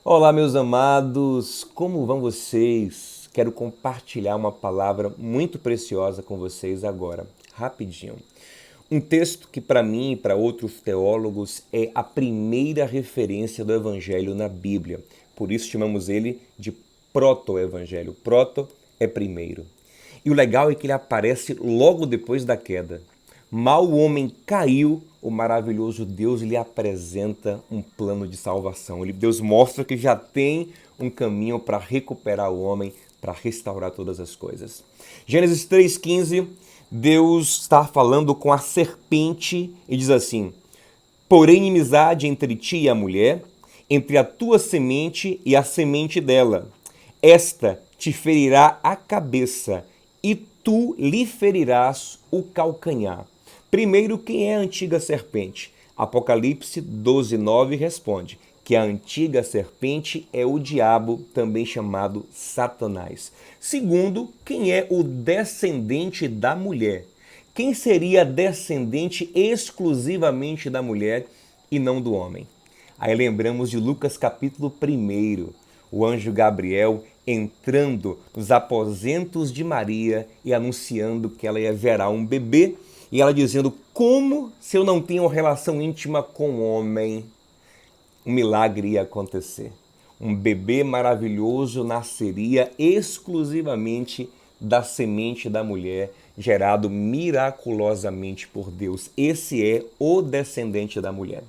Olá, meus amados, como vão vocês? Quero compartilhar uma palavra muito preciosa com vocês agora, rapidinho. Um texto que para mim e para outros teólogos é a primeira referência do Evangelho na Bíblia. Por isso chamamos ele de proto-evangelho. Proto é primeiro. E o legal é que ele aparece logo depois da queda. Mal o homem caiu, o maravilhoso Deus lhe apresenta um plano de salvação. Deus mostra que já tem um caminho para recuperar o homem, para restaurar todas as coisas. Gênesis 3,15, Deus está falando com a serpente e diz assim: porém, inimizade entre ti e a mulher, entre a tua semente e a semente dela. Esta te ferirá a cabeça e tu lhe ferirás o calcanhar. Primeiro, quem é a antiga serpente? Apocalipse 12:9 responde que a antiga serpente é o diabo, também chamado Satanás. Segundo, quem é o descendente da mulher? Quem seria descendente exclusivamente da mulher e não do homem? Aí lembramos de Lucas capítulo 1, o anjo Gabriel entrando nos aposentos de Maria e anunciando que ela ia gerar um bebê, e ela dizendo: como se eu não tenho relação íntima com o homem, um milagre ia acontecer. Um bebê maravilhoso nasceria exclusivamente da semente da mulher, gerado miraculosamente por Deus. Esse é o descendente da mulher.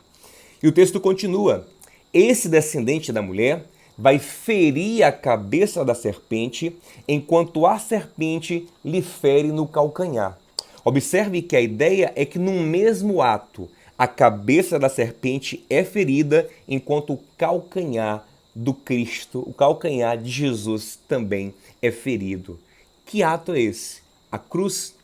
E o texto continua: esse descendente da mulher vai ferir a cabeça da serpente, enquanto a serpente lhe fere no calcanhar. Observe que a ideia é que num mesmo ato, a cabeça da serpente é ferida, enquanto o calcanhar do Cristo, o calcanhar de Jesus também é ferido. Que ato é esse? A cruz.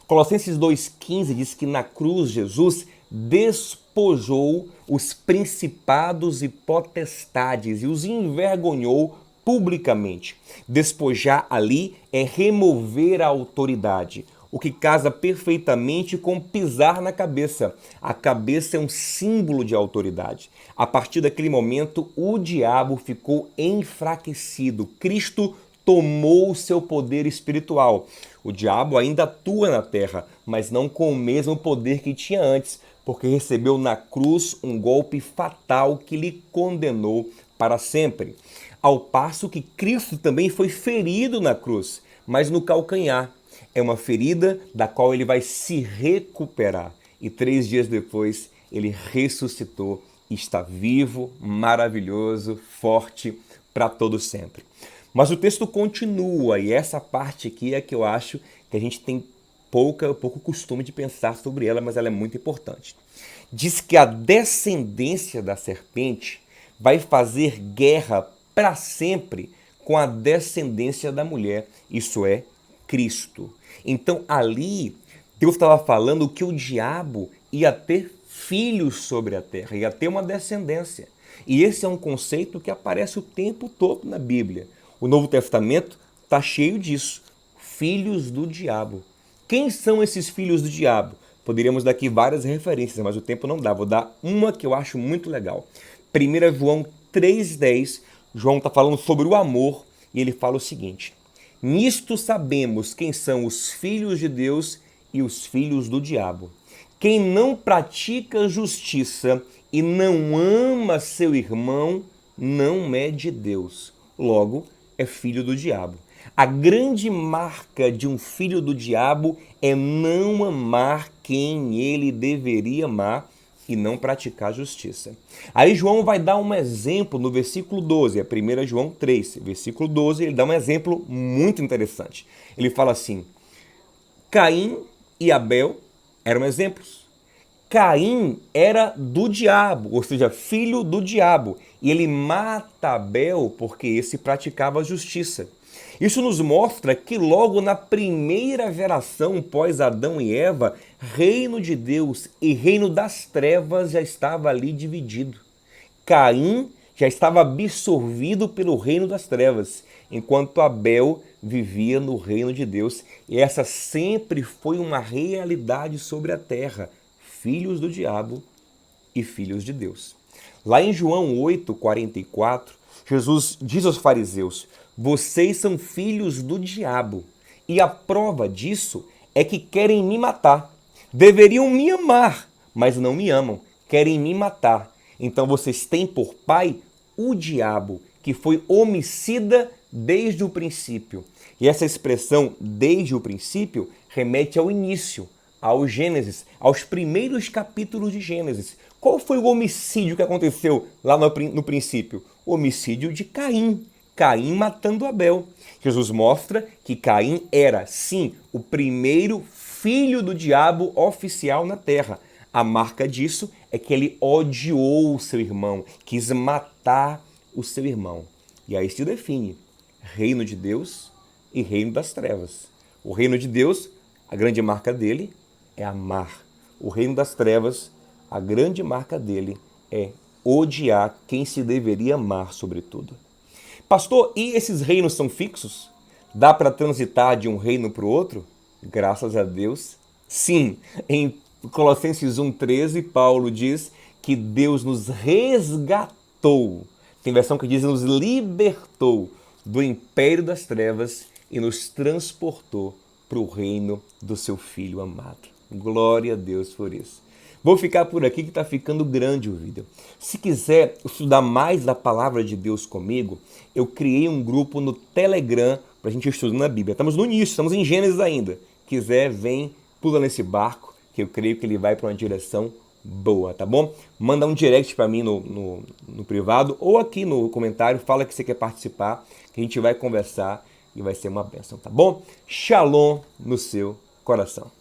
Colossenses 2,15 diz que na cruz Jesus despojou os principados e potestades e os envergonhou publicamente. Despojar ali é remover a autoridade, o que casa perfeitamente com pisar na cabeça. A cabeça é um símbolo de autoridade. A partir daquele momento, o diabo ficou enfraquecido. Cristo tomou o seu poder espiritual. O diabo ainda atua na terra, mas não com o mesmo poder que tinha antes, porque recebeu na cruz um golpe fatal que lhe condenou para sempre. Ao passo que Cristo também foi ferido na cruz, mas no calcanhar. É uma ferida da qual ele vai se recuperar. E 3 dias depois, ele ressuscitou e está vivo, maravilhoso, forte para todo sempre. Mas o texto continua, e essa parte aqui é que eu acho que a gente tem pouco costume de pensar sobre ela, mas ela é muito importante. Diz que a descendência da serpente vai fazer guerra para sempre com a descendência da mulher, isso é, Cristo. Então ali, Deus estava falando que o diabo ia ter filhos sobre a terra, ia ter uma descendência. E esse é um conceito que aparece o tempo todo na Bíblia. O Novo Testamento está cheio disso. Filhos do diabo. Quem são esses filhos do diabo? Poderíamos dar aqui várias referências, mas o tempo não dá. Vou dar uma que eu acho muito legal. 1 João 3,10, João está falando sobre o amor e ele fala o seguinte: nisto sabemos quem são os filhos de Deus e os filhos do diabo. Quem não pratica justiça e não ama seu irmão não é de Deus. Logo, é filho do diabo. A grande marca de um filho do diabo é não amar quem ele deveria amar e não praticar justiça. Aí João vai dar um exemplo no versículo 12, é 1 João 3, versículo 12, ele dá um exemplo muito interessante. Ele fala assim: Caim e Abel eram exemplos. Caim era do diabo, ou seja, filho do diabo, e ele mata Abel porque esse praticava a justiça. Isso nos mostra que logo na primeira geração pós Adão e Eva, reino de Deus e reino das trevas já estava ali dividido. Caim já estava absorvido pelo reino das trevas, enquanto Abel vivia no reino de Deus. E essa sempre foi uma realidade sobre a terra. Filhos do diabo e filhos de Deus. Lá em João 8:44, Jesus diz aos fariseus: vocês são filhos do diabo, e a prova disso é que querem me matar. Deveriam me amar, mas não me amam, querem me matar. Então vocês têm por pai o diabo, que foi homicida desde o princípio. E essa expressão desde o princípio remete ao início, ao Gênesis, aos primeiros capítulos de Gênesis. Qual foi o homicídio que aconteceu lá no princípio? O homicídio de Caim. Caim matando Abel. Jesus mostra que Caim era, sim, o primeiro filho do diabo oficial na terra. A marca disso é que ele odiou o seu irmão, quis matar o seu irmão. E aí se define reino de Deus e reino das trevas. O reino de Deus, a grande marca dele é amar. O reino das trevas, a grande marca dele é odiar quem se deveria amar sobretudo. Pastor, e esses reinos são fixos? Dá para transitar de um reino para o outro? Graças a Deus, sim. Em Colossenses 1,13, Paulo diz que Deus nos resgatou. Tem versão que diz nos libertou do império das trevas e nos transportou para o reino do seu Filho amado. Glória a Deus por isso. Vou ficar por aqui que está ficando grande o vídeo. Se quiser estudar mais da palavra de Deus comigo, eu criei um grupo no Telegram para a gente estudar na Bíblia. Estamos no início, estamos em Gênesis ainda. Quiser, vem, pula nesse barco, que eu creio que ele vai para uma direção boa, tá bom? Manda um direct para mim no privado ou aqui no comentário, fala que você quer participar, que a gente vai conversar e vai ser uma bênção, tá bom? Shalom no seu coração.